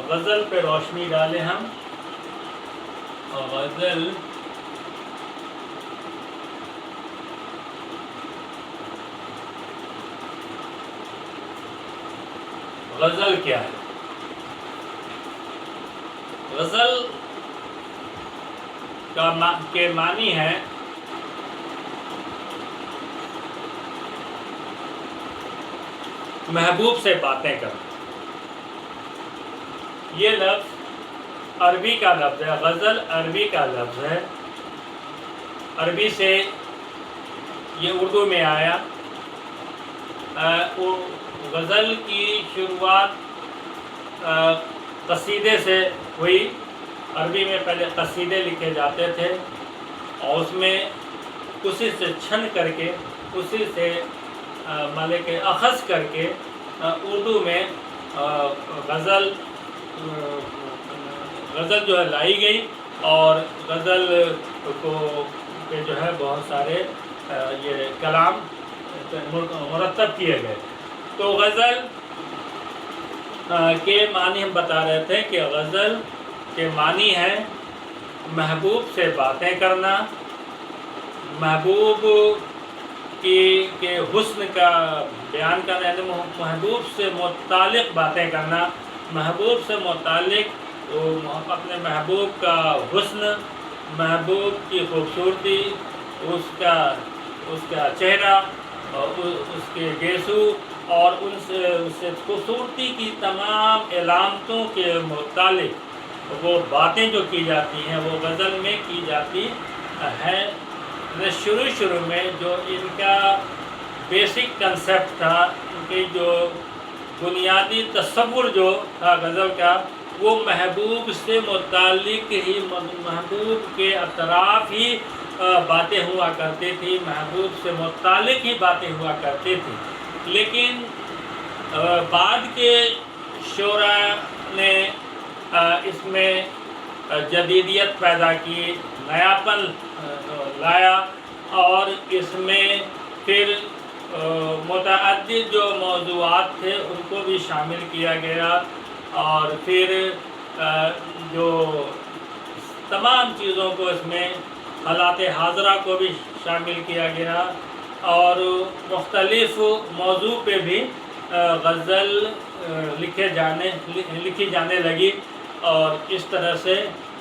غزل پہ روشنی ڈالیں ہم. غزل کیا ہے؟ غزل کے معنی ہے محبوب سے باتیں کرنا. یہ لفظ عربی کا لفظ ہے. غزل عربی کا لفظ ہے. عربی سے یہ اردو میں آیا. غزل کی شروعات قصیدے سے ہوئی. عربی میں پہلے قصیدے لکھے جاتے تھے اور اس میں اسی سے چھن کر کے اسی سے مالک اخذ کر کے اردو میں غزل جو ہے لائی گئی اور غزل کو پہ جو ہے بہت سارے یہ کلام مرتب کیے گئے. تو غزل کے معنی ہم بتا رہے تھے کہ غزل کے معنی ہے محبوب سے باتیں کرنا, محبوب کے حسن کا بیان کرنا, یعنی محبوب سے متعلق باتیں کرنا, محبوب سے متعلق اپنے محبوب کا حسن, محبوب کی خوبصورتی, اس کا چہرہ اور اس کے گیسو اور اس سے خوبصورتی کی تمام علامتوں کے متعلق وہ باتیں جو کی جاتی ہیں وہ غزل میں کی جاتی ہیں. شروع میں جو ان کا بیسک کنسیپٹ تھا, ان کی جو بنیادی تصور جو تھا غزل کا, وہ محبوب سے متعلق ہی, محبوب کے اطراف ہی باتیں ہوا کرتی تھی, محبوب سے متعلق ہی باتیں ہوا کرتی تھی. لیکن بعد کے شعراء نے اس میں جدیدیت پیدا کی, نیاپن لایا اور اس میں پھر متعدد جو موضوعات تھے ان کو بھی شامل کیا گیا اور پھر جو تمام چیزوں کو اس میں حالات حاضرہ کو بھی شامل کیا گیا اور مختلف موضوع پہ بھی غزل لکھی جانے لگی. اور اس طرح سے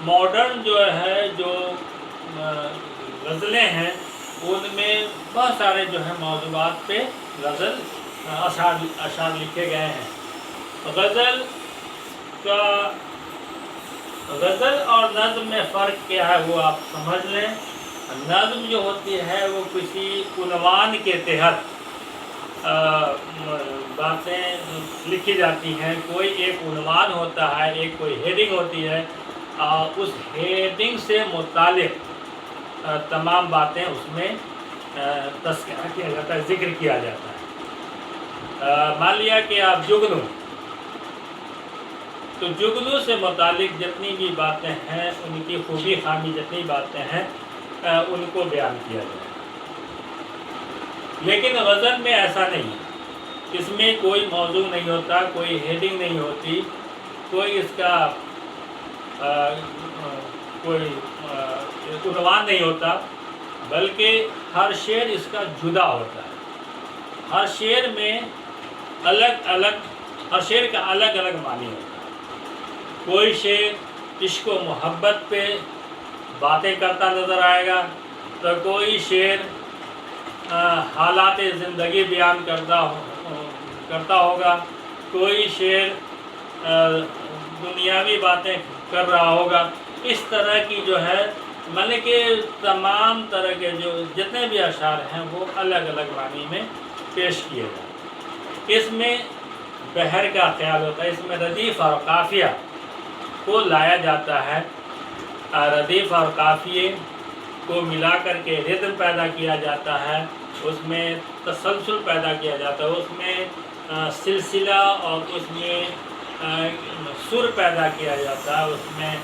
ماڈرن جو ہے جو غزلیں ہیں ان میں بہت سارے جو ہیں موضوعات پہ غزل اشعار لکھے گئے ہیں. غزل اور نظم میں فرق کیا ہے وہ آپ سمجھ لیں. نظم جو ہوتی ہے وہ کسی عنوان کے تحت باتیں لکھی جاتی ہیں. کوئی ایک عنوان ہوتا ہے, ایک کوئی ہیڈنگ ہوتی ہے, اس ہیڈنگ سے متعلق تمام باتیں اس میں تذکرہ کیا جاتا ہے, ذکر کیا جاتا ہے. مان لیا کہ آپ جگنو, تو جگنو سے متعلق جتنی بھی باتیں ہیں, ان کی خوبی خامی جتنی باتیں ہیں ان کو بیان کیا جائے. لیکن غزل میں ایسا نہیں ہے. اس میں کوئی موضوع نہیں ہوتا, کوئی ہیڈنگ نہیں ہوتی, کوئی اس کا کوئی عنوان نہیں ہوتا, بلکہ ہر شعر اس کا جدا ہوتا ہے. ہر شعر میں ہر شعر کا الگ الگ معنی ہوتا ہے. کوئی شعر عشق و محبت پہ باتیں کرتا نظر آئے گا, تو کوئی شعر حالات زندگی بیان کرتا ہوگا, کوئی شعر دنیاوی باتیں کر رہا ہوگا. اس طرح کی جو ہے مطلب کہ تمام طرح کے جو جتنے بھی اشعار ہیں وہ الگ الگ معنی میں پیش کیے جائیں. اس میں بحر کا خیال ہوتا ہے, اس میں ردیف اور قافیہ کو لایا جاتا ہے. ردیف اور قافیے کو ملا کر کے ردم پیدا کیا جاتا ہے, اس میں تسلسل پیدا کیا جاتا ہے, اس میں سلسلہ اور اس میں سر پیدا کیا جاتا ہے, اس میں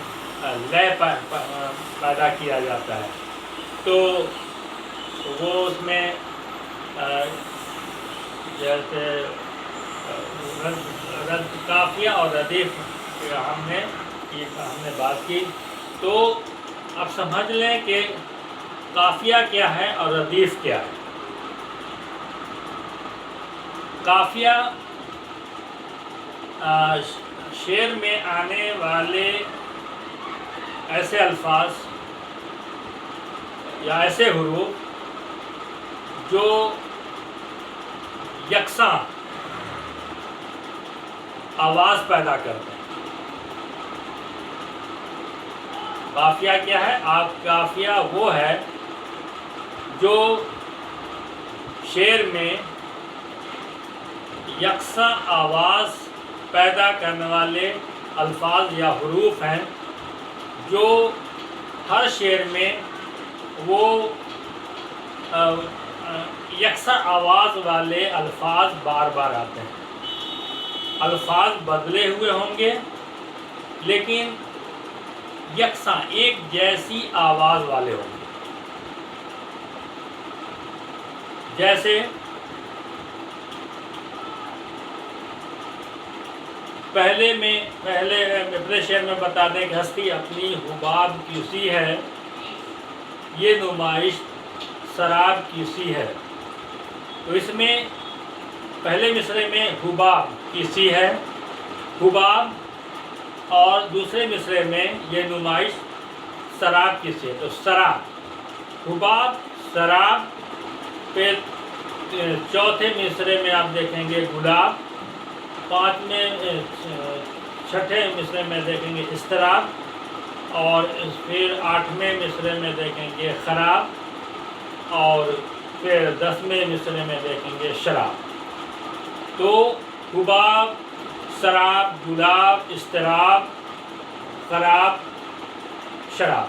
لے پیدا کیا جاتا ہے. تو وہ اس میں جیسے قافیہ اور ردیف ہم نے بات کی. تو اب سمجھ لیں کہ قافیہ کیا ہے اور ردیف کیا ہے. قافیہ شعر میں آنے والے ایسے الفاظ یا ایسے حروف جو یکساں آواز پیدا کرتے ہیں. قافیہ کیا ہے؟ قافیہ وہ ہے جو شعر میں یکساں آواز پیدا کرنے والے الفاظ یا حروف ہیں جو ہر شعر میں وہ یکساں آواز والے الفاظ بار بار آتے ہیں. الفاظ بدلے ہوئے ہوں گے لیکن یکساں ایک جیسی آواز والے ہوں گے. جیسے پہلے اپنے شعر میں بتا دیں کہ ہستی اپنی حباب کی سی ہے، یہ نمائش سراب کی سی ہے. تو اس میں پہلے مصرعے میں حباب کی سی ہے، حباب، اور دوسرے مصرعے میں یہ نمائش سراب کی سی ہے. تو سراب، حباب، سراب. پھر چوتھے مصرعے میں آپ دیکھیں گے گلاب، چھٹے مصرعے میں دیکھیں گے اضطراب، اور پھر 8ویں مصرعے میں دیکھیں گے خراب، اور پھر 10ویں مصرعے میں دیکھیں گے شراب. تو حباب، سراب، گلاب، اضطراب، خراب، شراب،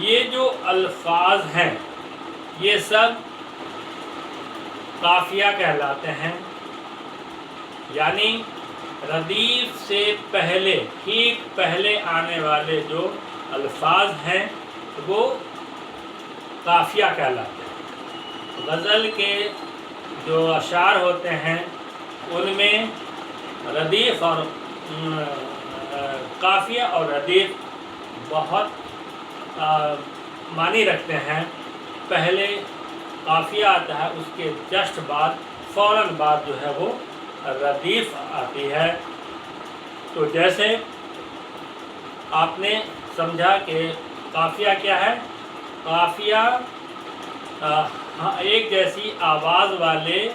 یہ جو الفاظ ہیں یہ سب قافیہ کہلاتے ہیں. یعنی ردیف سے پہلے، ٹھیک پہلے آنے والے جو الفاظ ہیں وہ قافیہ کہلاتے ہیں. غزل کے جو اشعار ہوتے ہیں ان میں ردیف اور قافیہ اور ردیف بہت معنی رکھتے ہیں. پہلے قافیہ آتا ہے، اس کے جسٹ بعد فوراً بعد جو ہے وہ ردیف آتی ہے. تو جیسے آپ نے سمجھا کہ قافیہ کیا ہے؟ قافیہ ایک جیسی آواز والے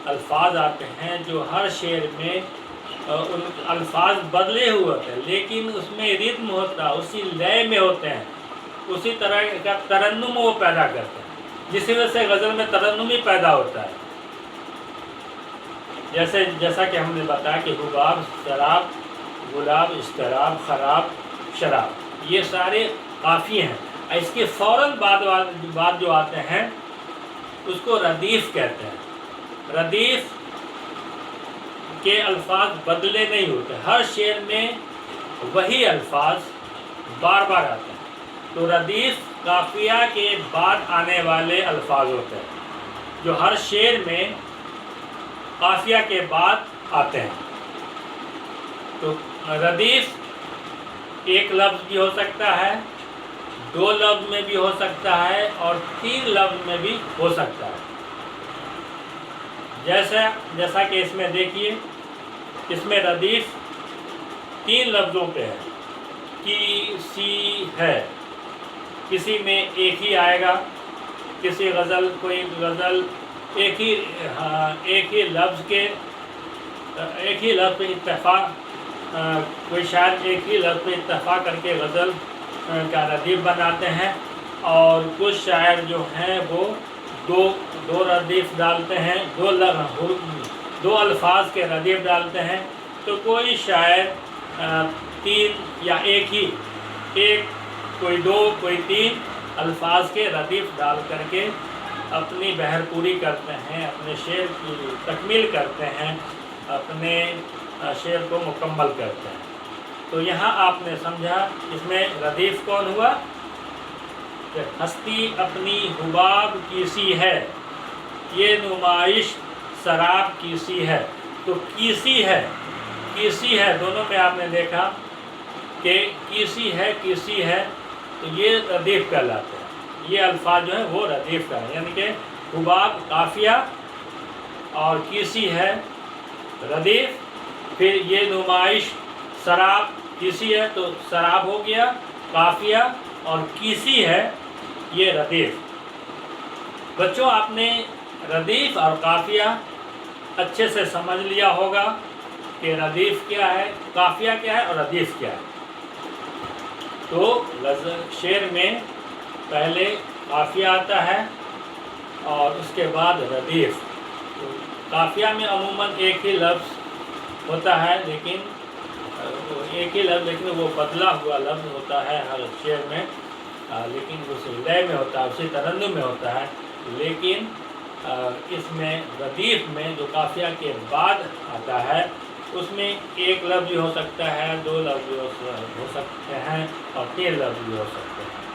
الفاظ آتے ہیں جو ہر شعر میں ان الفاظ بدلے ہوئے ہوتے ہیں لیکن اس میں ردم ہوتا ہے، اسی لے میں ہوتے ہیں، اسی طرح کا ترنم وہ پیدا کرتے ہیں، جس وجہ سے غزل میں ترنم ہی پیدا ہوتا ہے. جیسا کہ ہم نے بتایا کہ حباب، سراب، گلاب، اضطراب، خراب، شراب، یہ سارے قافیے ہیں. اس کے فوراً بعد جو آتے ہیں اس کو ردیف کہتے ہیں. ردیف کے الفاظ بدلے نہیں ہوتے، ہر شعر میں وہی الفاظ بار بار آتے ہیں. تو ردیف قافیہ کے بعد آنے والے الفاظ ہوتے ہیں جو ہر شعر میں قافیہ کے بعد آتے ہیں. تو ردیف ایک لفظ بھی ہو سکتا ہے، 2 لفظ میں بھی ہو سکتا ہے، اور 3 لفظ میں بھی ہو سکتا ہے. جیسا کہ اس میں دیکھیے، اس میں ردیف 3 لفظوں پہ ہے. کی، سی، ہے. کسی میں ایک ہی آئے گا، کوئی غزل ایک ہی لفظ پہ اتفاق، کوئی شاعر ایک ہی لفظ پہ اتفاق کر کے غزل کا ردیف بناتے ہیں، اور کچھ شاعر جو ہیں وہ دو ردیف ڈالتے ہیں، 2 الفاظ کے ردیف ڈالتے ہیں. تو کوئی شاعر 3 یا کوئی 2 کوئی 3 الفاظ کے ردیف ڈال کر کے اپنی بحر پوری کرتے ہیں، اپنے شعر کی تکمیل کرتے ہیں، اپنے شعر کو مکمل کرتے ہیں. تو یہاں آپ نے سمجھا اس میں ردیف کون ہوا؟ کہ ہستی اپنی حباب کی سی ہے، یہ نمائش سراب کی سی ہے. تو کیسی ہے، دونوں میں آپ نے دیکھا کہ کیسی ہے تو یہ ردیف کہلاتے ہیں. یہ الفاظ جو ہیں وہ ردیف کا ہے، یعنی کہ حباب قافیہ اور کیسی ہے ردیف. پھر یہ نمائش سراب کیسی ہے تو سراب ہو گیا قافیہ، اور کیسی ہے یہ ردیف. بچوں آپ نے ردیف اور قافیہ اچھے سے سمجھ لیا ہوگا کہ ردیف کیا ہے، قافیہ کیا ہے اور ردیف کیا ہے. تو شعر میں پہلے قافیہ آتا ہے اور اس کے بعد ردیف. تو قافیہ میں عموماً ایک ہی لفظ ہوتا ہے، لیکن وہ بدلا ہوا لفظ ہوتا ہے ہر شعر میں، لیکن اس لے میں ہوتا ہے، اسی ترنم میں ہوتا ہے. لیکن اس میں ردیف میں جو قافیہ کے بعد آتا ہے اس میں ایک لفظ بھی ہو سکتا ہے، دو لفظ بھی ہو سکتے ہیں اور تین لفظ بھی ہو سکتے ہیں.